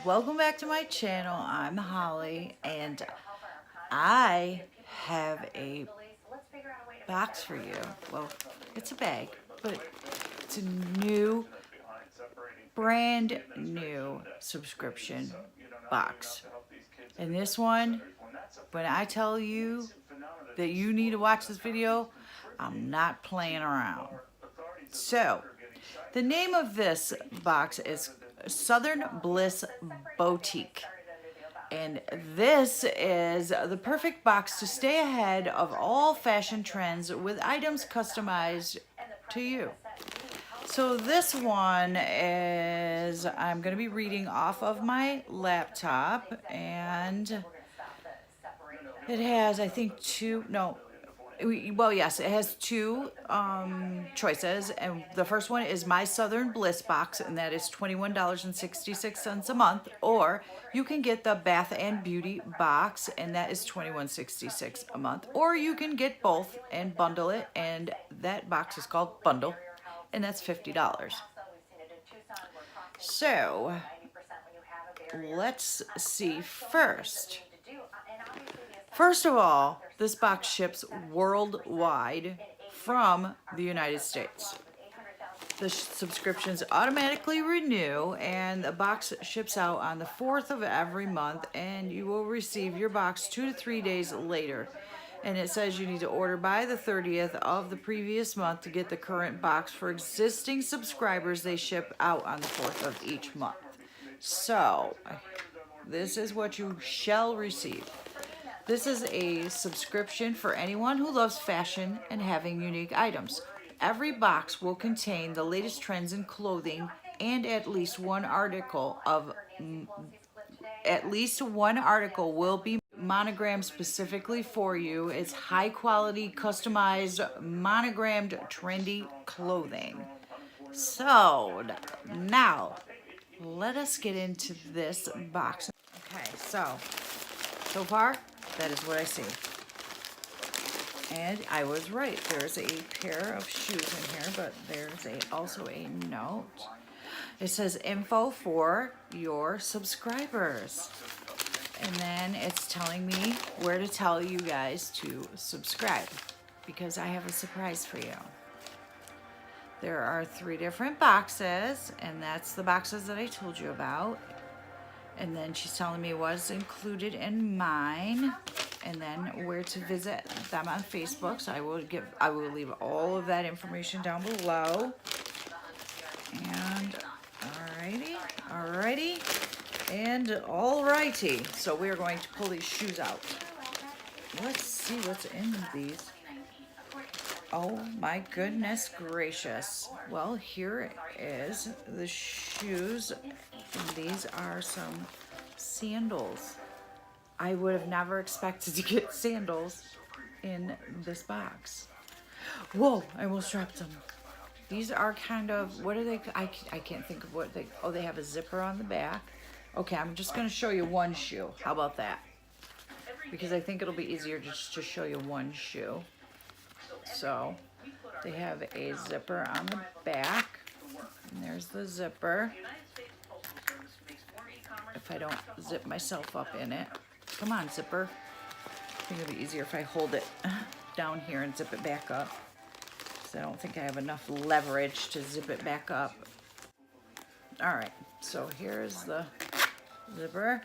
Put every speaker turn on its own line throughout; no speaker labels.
welcome back to my channel. I'm Holly and I have a box for you. Well, it's a bag, but it's a new, brand new subscription box. And this one, when I tell you that you need to watch this video, I'm not playing around. So, the name of this box is Southern Bliss Boutique. And this is the perfect box to stay ahead of all fashion trends with items customized to you. So this one is, I'm going to be reading off of my laptop, and it has, I think, yes, it has two choices, and the first one is my Southern Bliss box, and that is $21.66 a month, or you can get the Bath and Beauty box, and that is $21.66 a month, or you can get both and bundle it, and that box is called Bundle, and that's $50. So let's see first. First of all, this box ships worldwide from the United States. The subscriptions automatically renew, and the box ships out on the 4th of every month, and you will receive your box 2 to 3 days later. And it says you need to order by the 30th of the previous month to get the current box. For existing subscribers, they ship out on the 4th of each month. So, this is what you shall receive. This is a subscription for anyone who loves fashion and having unique items. Every box will contain the latest trends in clothing and at least one article will be monogrammed specifically for you. It's high quality, customized, monogrammed, trendy clothing. So now let us get into this box. Okay, so far, that is what I see. And I was right. There's a pair of shoes in here, but there's also a note. It says info for your subscribers. And then it's telling me where to tell you guys to subscribe, because I have a surprise for you. There are 3 different boxes, and that's the boxes that I told you about. And then she's telling me what's included in mine, and then where to visit them on Facebook. So I will leave all of that information down below. And alrighty. So we are going to pull these shoes out. Let's see what's in these. Oh my goodness gracious. Well, here is the shoes. And these are some sandals. I would have never expected to get sandals in this box. Whoa, I almost dropped them. These are kind of, what are they? I can't think of what they, oh, they have a zipper on the back. Okay, I'm just going to show you one shoe. How about that? Because I think it'll be easier just to show you one shoe. So, they have a zipper on the back. And there's the zipper. If I don't zip myself up in it. Come on, zipper. I think it'll be easier if I hold it down here and zip it back up. So I don't think I have enough leverage to zip it back up. Alright, so here's the zipper.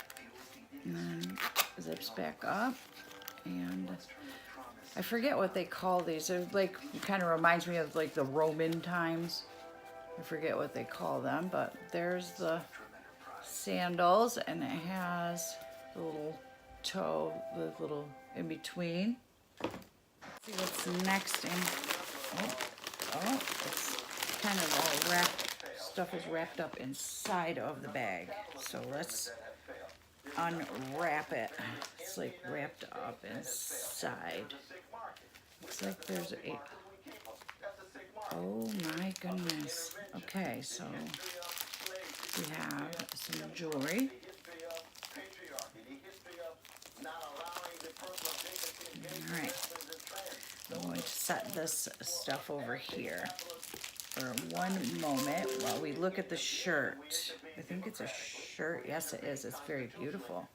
And then zips back up. And I forget what they call these. They're like, it kind of reminds me of like the Roman times. I forget what they call them, but there's the sandals, and it has the little toe, the little in between. Let's see what's next in. Oh, it's kind of all wrapped. Stuff is wrapped up inside of the bag. So let's unwrap it. It's like wrapped up inside. Looks like there's a. Oh my goodness. Okay, so we have some jewelry. Alright, I'm going to set this stuff over here. for one moment while we look at the shirt. I think it's a shirt. Yes, it is. It's very beautiful.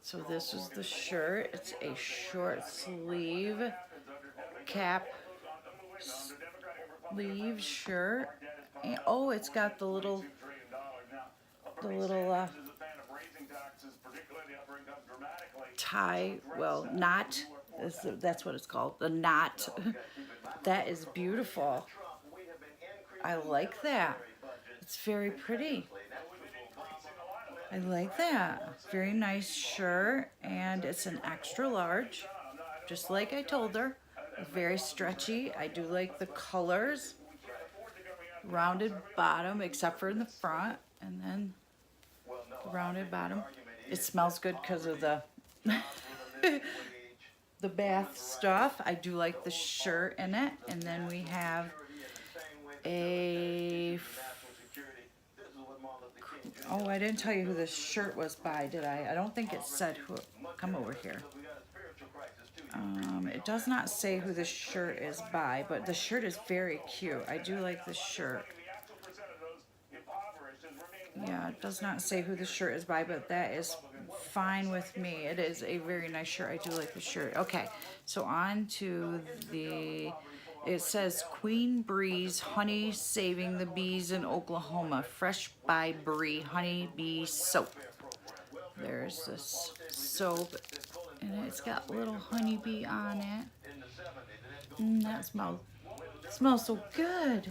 So this is the shirt. It's a short sleeve cap sleeve shirt. And, oh, it's got the little tie, well, knot. That's what it's called, the knot. That is beautiful. I like that. It's very pretty. I like that. Very nice shirt, and it's an extra large, just like I told her. Very stretchy. I do like the colors. Rounded bottom, except for in the front, and then the rounded bottom. It smells good because of the the bath stuff. I do like the shirt in it, and then we have a, oh, I didn't tell you who this shirt was by, did I? I don't think it said who. Come over here. It does not say who this shirt is by, but the shirt is very cute. I do like this shirt. Yeah, it does not say who the shirt is by, but that is fine with me. It is a very nice shirt. I do like the shirt. Okay, so on to the, it says Queen Breeze Honey Saving the Bees in Oklahoma. Fresh by Bree Honey Bee Soap. There's this soap, and it's got little honeybee on it. That smells so good.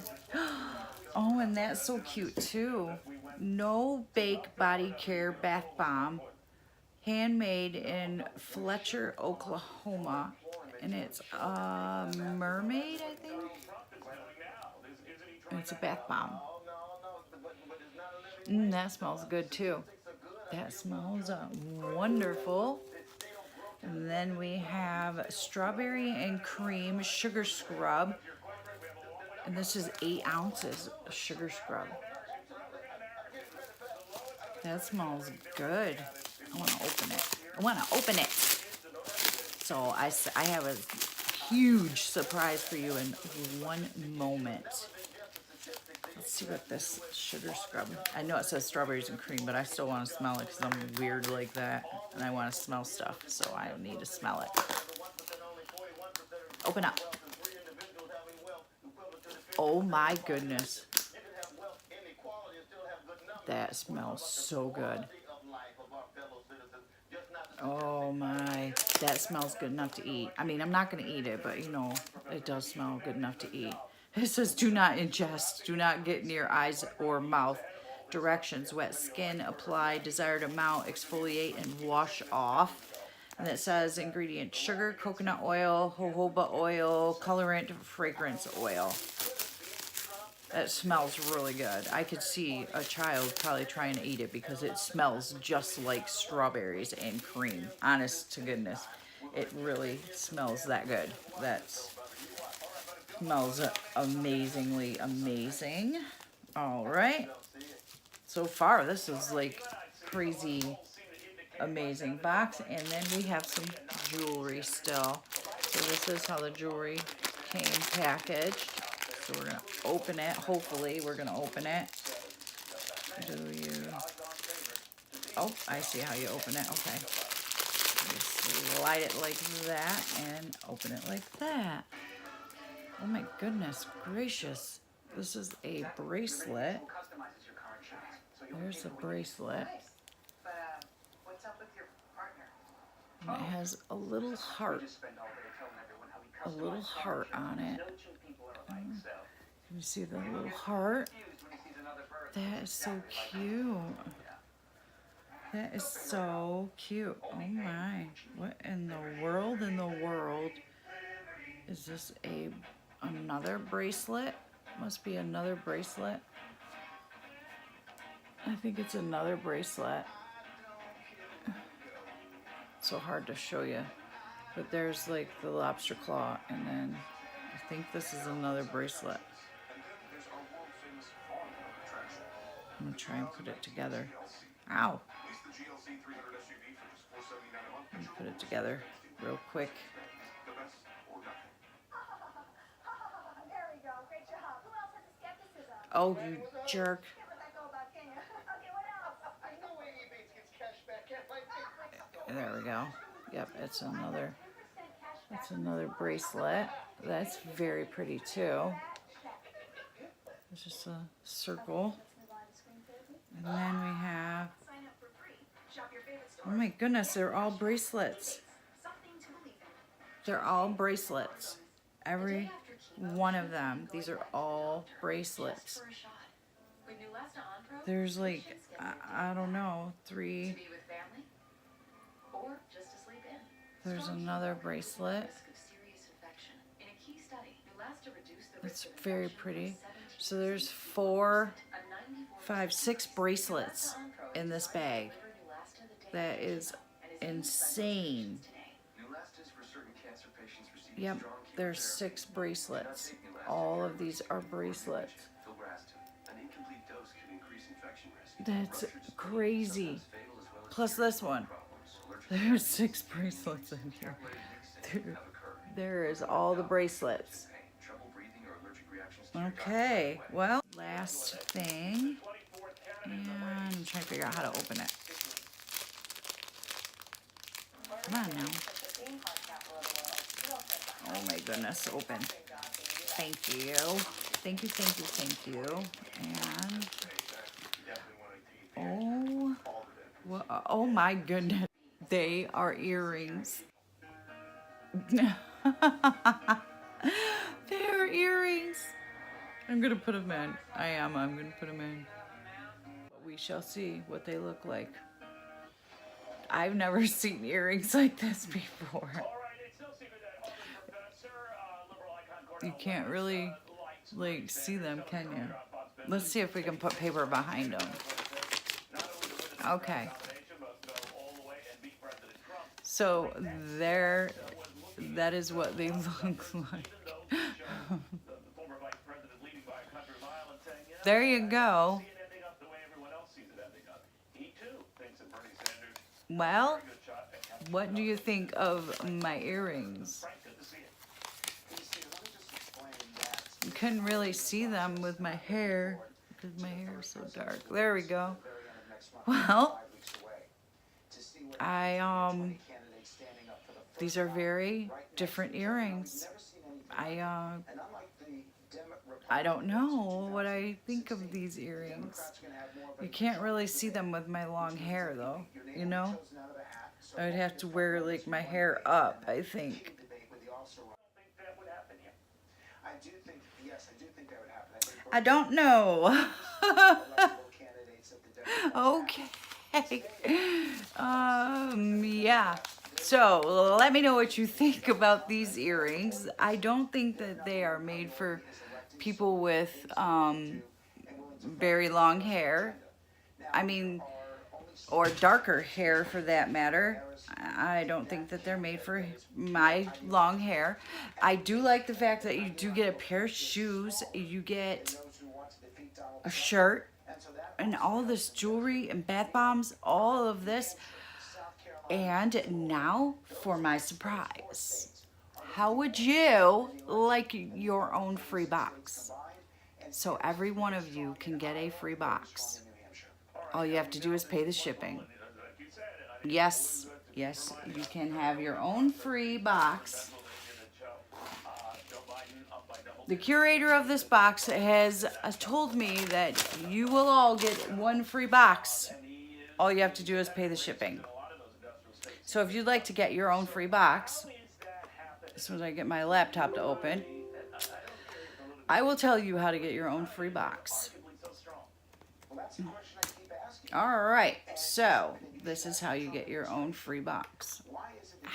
Oh, and that's so cute too. No Bake Body Care Bath Bomb, handmade in Fletcher, Oklahoma, and it's a mermaid, I think. And it's a bath bomb. That smells good too. That smells wonderful. And then we have strawberry and cream sugar scrub. And this is 8 ounces of sugar scrub. That smells good. I want to open it. I want to open it. So I have a huge surprise for you in one moment. Let's see what this sugar scrub. I know it says strawberries and cream, but I still want to smell it because I'm weird like that. And I want to smell stuff, so I need to smell it. Open up. Oh my goodness. That smells so good. Oh my, that smells good enough to eat. I mean, I'm not going to eat it, but you know, it does smell good enough to eat. It says do not ingest, do not get near eyes or mouth. Directions: wet skin, apply desired amount, exfoliate and wash off. And it says ingredient: sugar, coconut oil, jojoba oil, colorant, fragrance oil. That smells really good. I could see a child probably trying to eat it because it smells just like strawberries and cream. Honest to goodness, it really smells that good. That smells amazingly amazing. All right. So far, this is like crazy amazing box. And then we have some jewelry still. So this is how the jewelry came packaged. So we're going to open it. Hopefully, we're going to open it. Do you... Oh, I see how you open it. Okay. You slide it like that and open it like that. Oh my goodness gracious. This is a bracelet. There's the bracelet. And it has a little heart. A little heart on it. Can you see the little heart? That is so cute. That is so cute. Oh my. What in the world is this? Another bracelet? Must be another bracelet. I think it's another bracelet. It's so hard to show you. But there's like the lobster claw, and then I think this is another bracelet. I'm gonna try and put it together. Ow! Let me put it together real quick. Oh, you jerk. There we go. Yep, it's another bracelet. That's very pretty too. It's just a circle. And then we have, oh my goodness, they're all bracelets. They're all bracelets. Every one of them. These are all bracelets. There's like, I don't know, 3. There's another bracelet. It's very pretty. So there's 4, 5, 6 bracelets in this bag. That is insane. Yep, there's 6 bracelets. All of these are bracelets. That's crazy. Plus this one. There's 6 bracelets in here. There is all the bracelets. Okay, well, last thing. And I'm trying to figure out how to open it. Come on now. Oh my goodness, open. Thank you. Thank you, thank you, thank you. And, oh my goodness. They are earrings. They're earrings. I'm gonna put them in. I'm gonna put them in. But we shall see what they look like. I've never seen earrings like this before. You can't really like see them, can you? Let's see if we can put paper behind them. Okay. So there, that is what they look like. There you go. Well, what do you think of my earrings? You couldn't really see them with my hair because my hair is so dark. There we go. Well, these are very different earrings. I don't know what I think of these earrings. You can't really see them with my long hair though, you know? I would have to wear like my hair up, I think. I don't know. Okay. Yeah. So let me know what you think about these earrings. I don't think that they are made for people with very long hair. I mean, or darker hair for that matter. I don't think that they're made for my long hair. I do like the fact that you do get a pair of shoes, you get a shirt, and all this jewelry and bath bombs, all of this. And now for my surprise. How would you like your own free box? So every one of you can get a free box. All you have to do is pay the shipping. Yes, yes, you can have your own free box. The curator of this box has told me that you will all get one free box. All you have to do is pay the shipping. So if you'd like to get your own free box, as soon as I get my laptop to open, I will tell you how to get your own free box. All right, so this is how you get your own free box. Ow.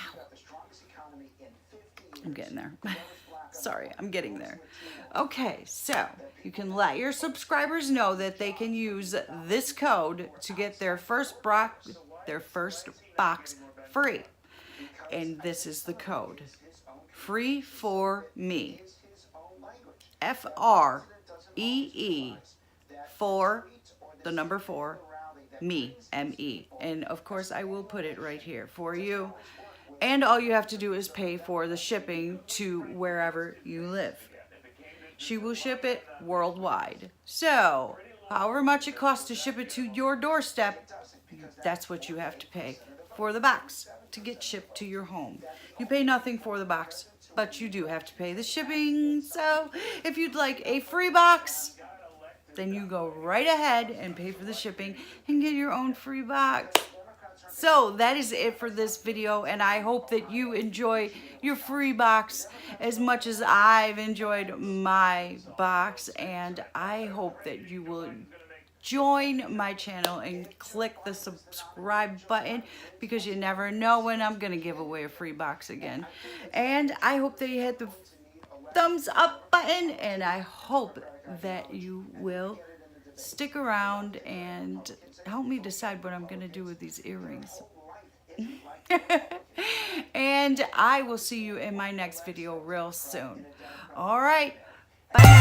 I'm getting there. Sorry, I'm getting there. Okay, so you can let your subscribers know that they can use this code to get their first box free. And this is the code. Free for me. FREE for the number 4 me, M-E. And of course I will put it right here for you. And all you have to do is pay for the shipping to wherever you live. she will ship it worldwide. So, however much it costs to ship it to your doorstep, that's what you have to pay for the box to get shipped to your home. You pay nothing for the box, but you do have to pay the shipping. So, if you'd like a free box, then you go right ahead and pay for the shipping and get your own free box. So that is it for this video, and I hope that you enjoy your free box as much as I've enjoyed my box, and I hope that you will join my channel and click the subscribe button, because you never know when I'm gonna give away a free box again. And I hope that you hit the thumbs up button, and I hope that you will stick around and help me decide what I'm gonna do with these earrings. And I will see you in my next video real soon. All right, bye now.